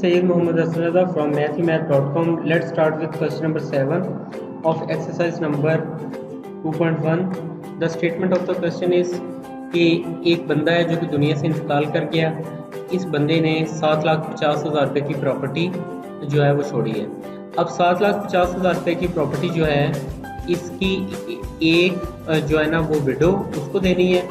Sayyid Muhammad Asrada from mathemath.com. Let's start with question number 7 of exercise number 2.1. The statement of the question is कि एक बंदा है जो कि दुनिया से इंतकाल कर गया। इस बंदे ने 7,50,000 रुपये की प्रॉपर्टी जो है वो छोड़ी है। अब 7,50,000 रुपये की प्रॉपर्टी जो है इसकी एक जो है ना वो विडो उसको देनी है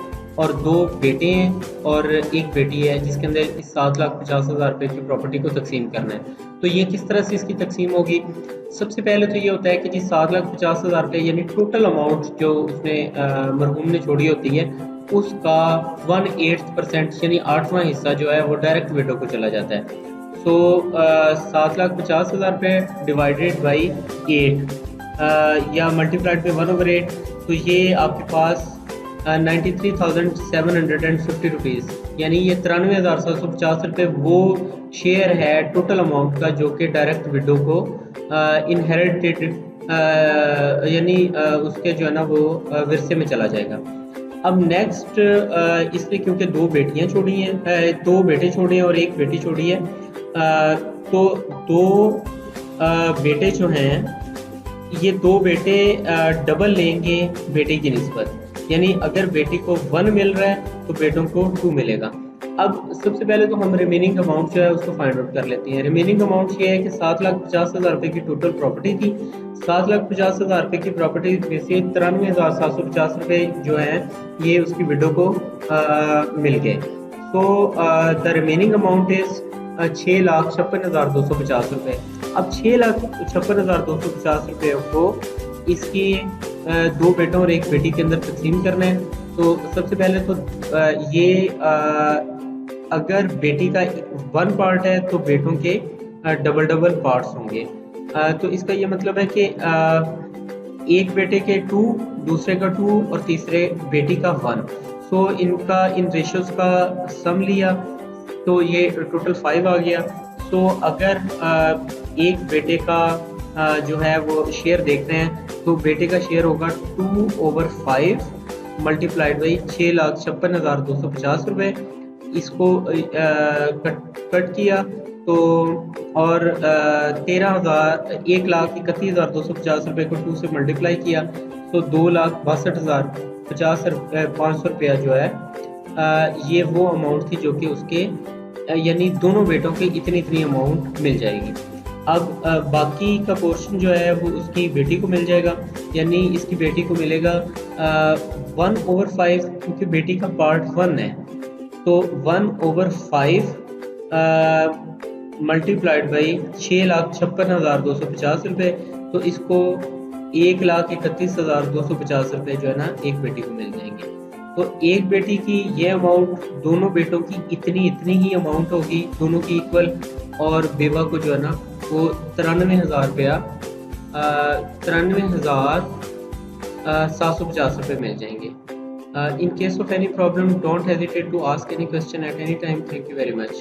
और 2 बेटे हैं और एक बेटी है जिसके अंदर इस 7,50,000 रुपये की प्रॉपर्टी को तकसीम करना है। तो ये किस तरह से इसकी तकसीम होगी? सबसे पहले तो ये होता है कि जी 7,50,000 रुपये यानी टोटल अमाउंट जो उसने मरहूम ने छोड़ी होती है उसका 1/8% यानी 8वां हिस्सा जो है वो डायरेक्ट विडो को चला जाता है। सो 7,50,000 रुपये डिवाइडेड बाई 8 या मल्टीप्लाइड बाई 1/8, तो ये आपके पास 93,750 रुपीज़ यानी ये 93,750 रुपये वो शेयर है टोटल अमाउंट का जो कि डायरेक्ट विडो को इनहेरिटेड यानी उसके जो है ना वो विरसे में चला जाएगा। अब नेक्स्ट इसने क्योंकि 2 बेटियां छोड़ी हैं, 2 बेटे छोड़े हैं और एक बेटी छोड़ी है, तो 2 बेटे जो हैं ये 2 बेटे डबल लेंगे बेटे की निस्बत, यानी अगर बेटी को 1 मिल रहा है तो बेटों को 2 मिलेगा। अब सबसे पहले तो हम रिमेनिंग अमाउंट जो है उसको फाइंड आउट कर लेते हैं। रिमेनिंग अमाउंट ये है कि 7,50,000 रुपये की टोटल प्रॉपर्टी थी। 7,50,000 रुपये की प्रॉपर्टी में से 93,750 रुपये जो है ये उसकी विडो को मिल गए। So the remaining amount is 6,56,250 रुपये। अब 6,56,250 रुपये को इसकी 2 बेटों और एक बेटी के अंदर तकसीम करना है। तो सबसे पहले तो ये अगर बेटी का 1 पार्ट है तो बेटों के डबल पार्ट्स होंगे। तो इसका ये मतलब है कि एक बेटे के 2, दूसरे का 2 और तीसरे बेटी का 1। सो इनका इन रेशियोज का सम लिया तो ये टोटल 5 आ गया। सो अगर एक बेटे का जो है वो शेयर देख रहे हैं तो बेटे का शेयर होगा 2/5 मल्टीप्लाइड बाई 6,56,250 रुपये। इसको कट किया तो और 1,31,250 रुपये को 2 से मल्टीप्लाई किया तो 2,62,500 रुपया जो है ये वो अमाउंट थी जो कि उसके यानी दोनों बेटों के इतनी अमाउंट मिल जाएगी। अब बाकी का पोर्शन जो है वो उसकी बेटी को मिल जाएगा, यानी इसकी बेटी को मिलेगा 1/5 क्योंकि बेटी का पार्ट 1 है तो 1/5 मल्टीप्लाइड बाई 6,56,250 रुपये, तो इसको 1,31,250 रुपये जो है ना एक बेटी को मिल जाएंगे। तो एक बेटी की ये अमाउंट दोनों बेटों की इतनी ही अमाउंट होगी, दोनों की इक्वल, और बेवा को जो है ना वो 93,000 रुपया 93,750 रुपये मिल जाएंगे। In case of any problem, don't hesitate to ask any question at any time. Thank you very much.